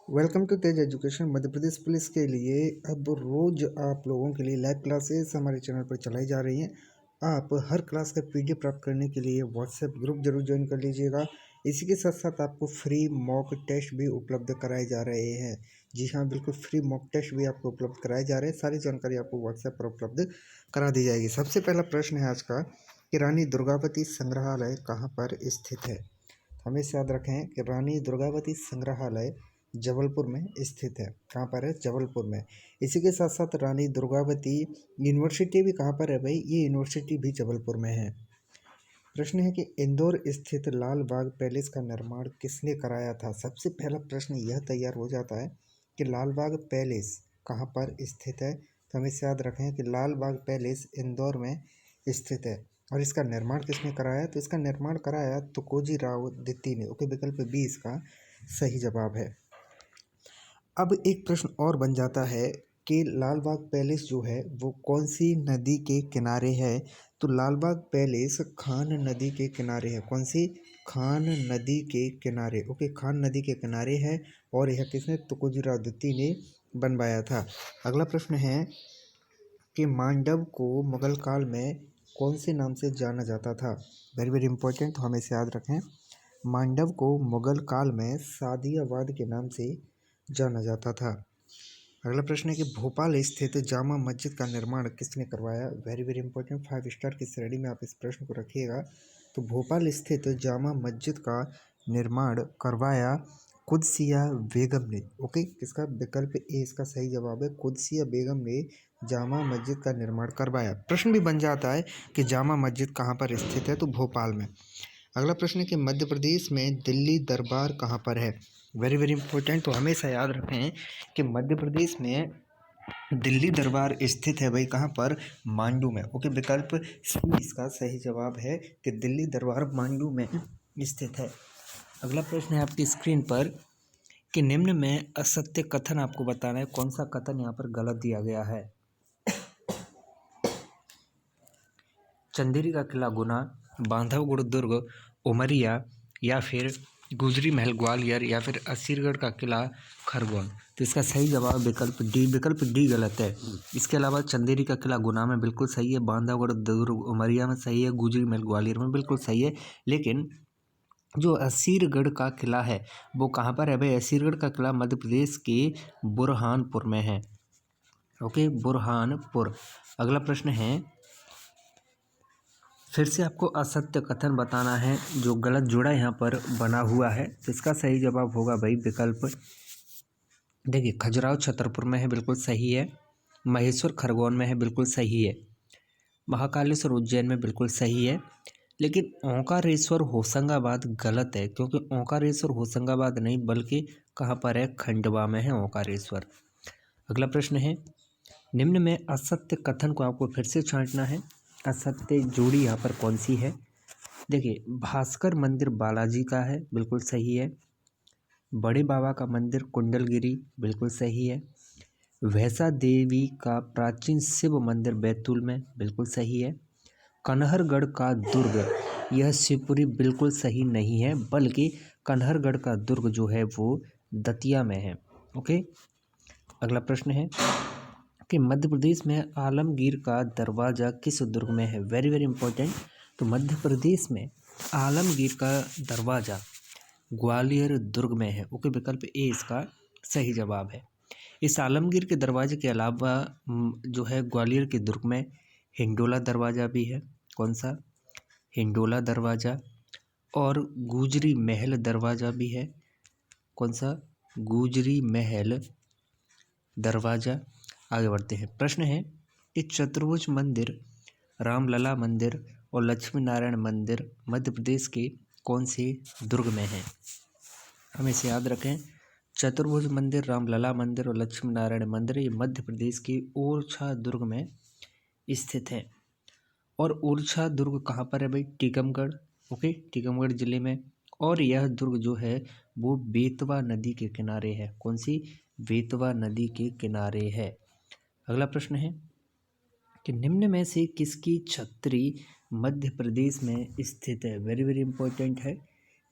Welcome to Tej education. Madhya Pradesh police के लिए अब रोज आप लोगों के लिए लाइव क्लासेस हमारे चैनल पर चलाई जा रही हैं। आप हर क्लास का पीडीएफ प्राप्त करने के लिए व्हाट्सएप ग्रुप जरूर ज्वाइन कर लीजिएगा। इसी के साथ साथ आपको फ्री मॉक टेस्ट भी उपलब्ध कराए जा रहे हैं। जी हाँ, बिल्कुल फ्री मॉक टेस्ट भी आपको उपलब्ध कराए जा रहे हैं। सारी जानकारी आपको व्हाट्सएप पर उपलब्ध करा दी जाएगी। सबसे पहला प्रश्न है आज का कि रानी दुर्गावती संग्रहालय कहाँ पर स्थित है। हमेशा याद रखें कि रानी दुर्गावती संग्रहालय जबलपुर में स्थित है। कहाँ पर है? जबलपुर में। इसी के साथ साथ रानी दुर्गावती यूनिवर्सिटी भी कहाँ पर है भाई? ये यूनिवर्सिटी भी जबलपुर में है। प्रश्न है कि इंदौर स्थित लाल बाग पैलेस का निर्माण किसने कराया था। सबसे पहला प्रश्न यह तैयार हो जाता है कि लाल बाग पैलेस कहाँ पर स्थित है। तो हमें याद रखें कि लाल बाग पैलेस इंदौर में स्थित है। और इसका निर्माण किसने कराया? तो इसका निर्माण कराया तुकोजी राव द्वितीय ने। ओके, विकल्प बी इसका सही जवाब है। अब एक प्रश्न और बन जाता है कि लाल बाग पैलेस जो है वो कौन सी नदी के किनारे है। तो लाल बाग पैलेस खान नदी के किनारे है। कौन सी? खान नदी के किनारे। ओके, खान नदी के किनारे है। और यह किसने? तुकोजी राव द्वितीय ने बनवाया था। अगला प्रश्न है कि मांडव को मुगल काल में कौन से नाम से जाना जाता था। वेरी वेरी इंपॉर्टेंट, तो हमें इसे याद रखें। मांडव को मुगल काल में सादियाबाद के नाम से जाना जाता था। अगला प्रश्न है कि भोपाल स्थित जामा मस्जिद का निर्माण किसने करवाया। वेरी वेरी इंपॉर्टेंट, 5 स्टार की श्रेणी में आप इस प्रश्न को रखिएगा। तो भोपाल स्थित जामा मस्जिद का निर्माण करवाया कुदसिया बेगम ने। ओके, किसका? विकल्प ए इसका सही जवाब है। कुदसिया बेगम ने जामा मस्जिद का निर्माण करवाया। प्रश्न भी बन जाता है कि जामा मस्जिद कहाँ पर स्थित है। तो भोपाल में। अगला प्रश्न है कि मध्य प्रदेश में दिल्ली दरबार कहाँ पर है। वेरी वेरी इंपॉर्टेंट, तो हमेशा याद रखें कि मध्य प्रदेश में दिल्ली दरबार स्थित है भाई। कहाँ पर? मांडू में। ओके, विकल्प सी इसका सही जवाब है कि दिल्ली दरबार मांडू में स्थित है। अगला प्रश्न है आपकी स्क्रीन पर कि निम्न में असत्य कथन आपको बताना है। कौन सा कथन यहाँ पर गलत दिया गया है। चंदेरी का किला गुना, बांधवगढ़ दुर्ग उमरिया, या फिर गुजरी महल ग्वालियर, या फिर असीरगढ़ का किला खरगोन। तो इसका सही जवाब विकल्प डी गलत है। इसके अलावा चंदेरी का किला गुना में बिल्कुल सही है, बांधवगढ़ दुर्ग उमरिया में सही है, गुजरी महल ग्वालियर में बिल्कुल सही है। लेकिन जो असीरगढ़ का किला है वो कहाँ पर है भाई? असीरगढ़ का किला मध्य प्रदेश के बुरहानपुर में है। ओके, बुरहानपुर। अगला प्रश्न है, फिर से आपको असत्य कथन बताना है जो गलत जोड़ा यहाँ पर बना हुआ है। तो इसका सही जवाब होगा भाई विकल्प। देखिए, खजुराहो छतरपुर में है, बिल्कुल सही है। महेश्वर खरगोन में है, बिल्कुल सही है। महाकालेश्वर उज्जैन में, बिल्कुल सही है। लेकिन ओंकारेश्वर होशंगाबाद गलत है, क्योंकि ओंकारेश्वर होशंगाबाद नहीं बल्कि कहाँ पर है? खंडवा में है ओंकारेश्वर। अगला प्रश्न है, निम्न में असत्य कथन को आपको फिर से छांटना है। असत्य जोड़ी यहाँ पर कौन सी है। देखिए, भास्कर मंदिर बालाजी का है, बिल्कुल सही है। बड़े बाबा का मंदिर कुंडलगिरी, बिल्कुल सही है। वैसा देवी का प्राचीन शिव मंदिर बैतूल में, बिल्कुल सही है। कन्हरगढ़ का दुर्ग, यह शिवपुरी, बिल्कुल सही नहीं है, बल्कि कन्हरगढ़ का दुर्ग जो है वो दतिया में है। ओके, अगला प्रश्न है कि मध्य प्रदेश में आलमगीर का दरवाज़ा किस दुर्ग में है। वेरी वेरी इंपॉर्टेंट, तो मध्य प्रदेश में आलमगीर का दरवाज़ा ग्वालियर दुर्ग में है। ओके, विकल्प ए इसका सही जवाब है। इस आलमगीर के दरवाजे के अलावा जो है ग्वालियर के दुर्ग में हिंडोला दरवाज़ा भी है। कौन सा? हिंडोला दरवाज़ा। और गुजरी महल दरवाज़ा भी है। कौन सा? गुजरी महल दरवाज़ा। आगे बढ़ते हैं। प्रश्न है कि चतुर्भुज मंदिर, रामलला मंदिर और लक्ष्मी नारायण मंदिर मध्य प्रदेश के कौन से दुर्ग में है। हम इसे याद रखें, चतुर्भुज मंदिर, रामलला मंदिर और लक्ष्मी नारायण मंदिर ये मध्य प्रदेश के ओरछा दुर्ग में स्थित है। और ओरछा दुर्ग कहाँ पर है भाई? टीकमगढ़। ओके, टीकमगढ़ जिले में। और यह दुर्ग जो है वो बेतवा नदी के किनारे है। कौन सी? बेतवा नदी के किनारे है। अगला प्रश्न है कि निम्न में से किसकी छतरी मध्य प्रदेश में स्थित है। वेरी वेरी इंपॉर्टेंट है,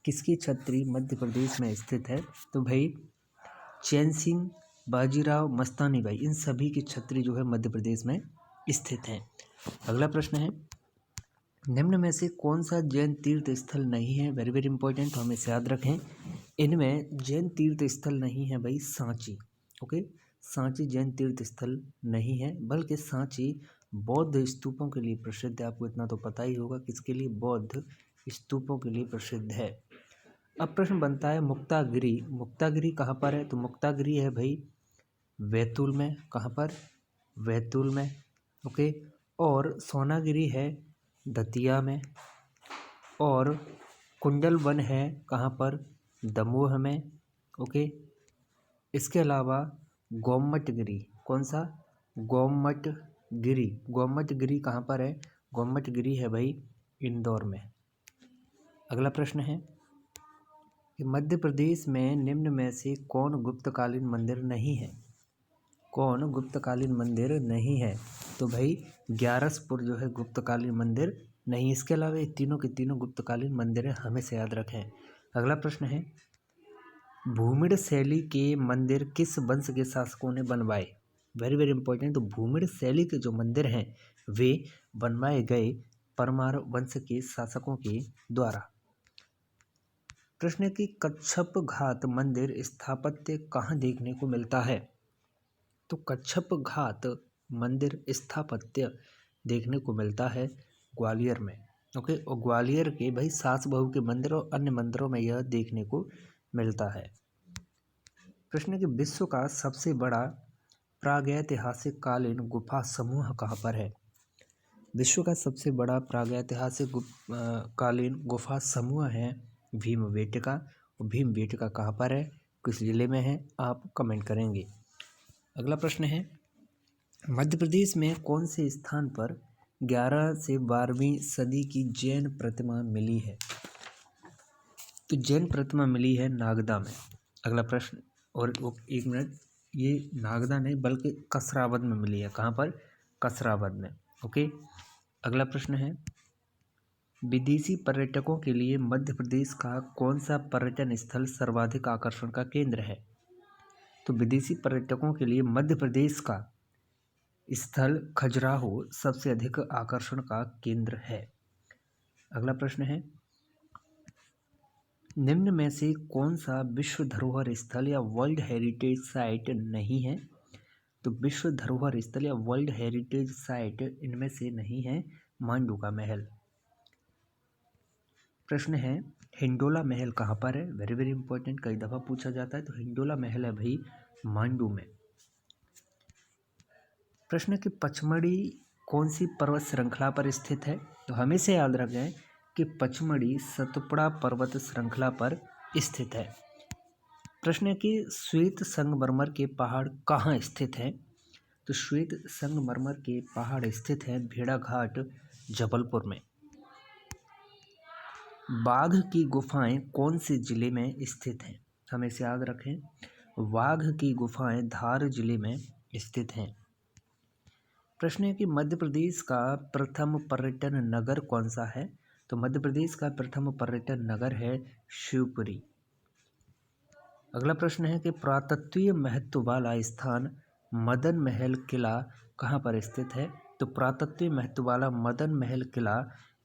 किसकी छतरी मध्य प्रदेश में स्थित है। तो भाई चैन सिंह, बाजीराव मस्तानी भाई, इन सभी के छत्री जो है मध्य प्रदेश में स्थित हैं। अगला प्रश्न है, निम्न में से कौन सा जैन तीर्थ स्थल नहीं है? वेरी वेरी इंपॉर्टेंट, तो हमें इसे याद रखें। इनमें जैन तीर्थ स्थल नहीं है भाई सांची। ओके, सांची जैन तीर्थ स्थल नहीं है, बल्कि सांची बौद्ध स्तूपों के लिए प्रसिद्ध है। आपको इतना तो पता ही होगा, किसके लिए? बौद्ध स्तूपों के लिए प्रसिद्ध है। अब प्रश्न बनता है मुक्तागिरी। मुक्तागिरी कहाँ पर है? तो मुक्तागिरी है भाई बैतूल में। कहाँ पर? बैतूल में। ओके, और सोनागिरी है दतिया में, और कुंडल वन है कहाँ पर? दमोह में। ओके, इसके अलावा गोमटगिरी, कौन सा? गोमटगिरी। गोमटगिरी कहाँ पर है? गोमटगिरी है भाई इंदौर में। अगला प्रश्न है कि मध्य प्रदेश में निम्न में से कौन गुप्तकालीन मंदिर नहीं है? कौन गुप्तकालीन मंदिर नहीं है? तो भाई ग्यारसपुर जो है गुप्तकालीन मंदिर नहीं। इसके अलावा ये तीनों के तीनों गुप्तकालीन मंदिर हैं, हमें से याद रखें। अगला प्रश्न है, भूमिड़ शैली के मंदिर किस वंश के शासकों ने बनवाए? वेरी वेरी इंपॉर्टेंट, तो भूमिड़ शैली के जो मंदिर हैं वे बनवाए गए परमार वंश के शासकों के द्वारा। प्रश्न है कि कच्छप घाट मंदिर स्थापत्य कहाँ देखने को मिलता है? तो कच्छप घाट मंदिर स्थापत्य देखने को मिलता है ग्वालियर में। ओके, और ग्वालियर के भाई सास बहू के मंदिर और अन्य मंदिरों में यह देखने को मिलता है। प्रश्न है कि विश्व का सबसे बड़ा प्रागैतिहासिक कालीन गुफा समूह कहाँ पर है? विश्व का सबसे बड़ा प्रागैतिहासिक कालीन गुफा समूह है भीमबेटका। और भीमबेटका कहाँ पर है, किस जिले में है, आप कमेंट करेंगे। अगला प्रश्न है, मध्य प्रदेश में कौन से स्थान पर 11 से 12वीं सदी की जैन प्रतिमा मिली है? तो जैन प्रतिमा मिली है नागदा में। अगला प्रश्न, और एक मिनट, ये नागदा नहीं बल्कि कसरावद में मिली है। कहाँ पर? कसरावद में। ओके, अगला प्रश्न है, विदेशी पर्यटकों के लिए मध्य प्रदेश का कौन सा पर्यटन स्थल सर्वाधिक आकर्षण का केंद्र है? तो विदेशी पर्यटकों के लिए मध्य प्रदेश का स्थल खजुराहो सबसे अधिक आकर्षण का केंद्र है। अगला प्रश्न है, निम्न में से कौन सा विश्व धरोहर स्थल या वर्ल्ड हेरिटेज साइट नहीं है? तो विश्व धरोहर स्थल या वर्ल्ड हेरिटेज साइट इनमें से नहीं है मांडू का महल। प्रश्न है, हिंडोला महल कहाँ पर है? वेरी वेरी इंपॉर्टेंट, कई दफ़ा पूछा जाता है। तो हिंडोला महल है भाई मांडू में। प्रश्न कि पचमढ़ी कौन सी पर्वत श्रृंखला पर स्थित है? तो हमें से याद रखें कि पचमढ़ी सतपुड़ा पर्वत श्रृंखला पर स्थित है। प्रश्न है कि श्वेत संगमरमर के पहाड़ कहाँ स्थित हैं? तो श्वेत संगमरमर के पहाड़ स्थित हैं भेड़ाघाट जबलपुर में। बाघ की गुफाएं कौन से जिले में स्थित हैं? हमें से याद रखें, बाघ की गुफाएं धार जिले में स्थित हैं। प्रश्न है कि मध्य प्रदेश का प्रथम पर्यटन नगर कौन सा है? तो मध्य प्रदेश का प्रथम पर्यटन नगर है शिवपुरी। अगला प्रश्न है कि पुरातत्वीय महत्व वाला स्थान मदन महल किला कहाँ पर स्थित है? तो पुरातत्वीय महत्व वाला मदन महल किला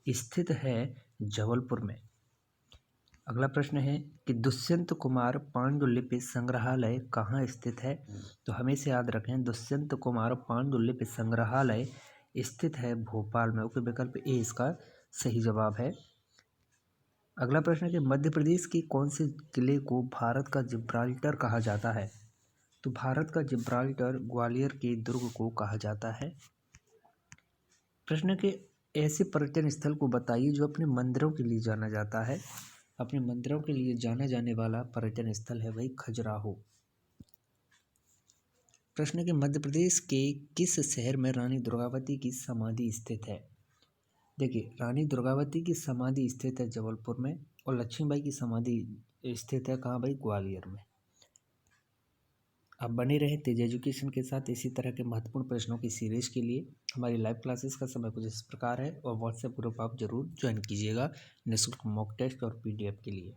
स्थित है जबलपुर में। अगला प्रश्न है कि दुष्यंत कुमार पांडुलिपि संग्रहालय कहाँ स्थित है? तो हमें से याद रखें, दुष्यंत कुमार पांडुलिपि संग्रहालय स्थित है भोपाल में। ओके, विकल्प ए इसका सही जवाब है। अगला प्रश्न है कि मध्य प्रदेश के कौन से किले को भारत का जिब्राल्टर कहा जाता है? तो भारत का जिब्राल्टर ग्वालियर के दुर्ग को कहा जाता है। प्रश्न के ऐसे पर्यटन स्थल को बताइए जो अपने मंदिरों के लिए जाना जाता है। अपने मंदिरों के लिए जाना जाने वाला पर्यटन स्थल है भाई खजुराहो। प्रश्न के मध्य प्रदेश के किस शहर में रानी दुर्गावती की समाधि स्थित है? देखिए, रानी दुर्गावती की समाधि स्थित है जबलपुर में, और लक्ष्मीबाई की समाधि स्थित है कहाँ भाई? ग्वालियर में। आप बने रहें तेज एजुकेशन के साथ इसी तरह के महत्वपूर्ण प्रश्नों की सीरीज के लिए। हमारी लाइव क्लासेस का समय कुछ इस प्रकार है, और व्हाट्सएप ग्रुप आप जरूर ज्वाइन कीजिएगा निःशुल्क मॉक टेस्ट और PDF के लिए।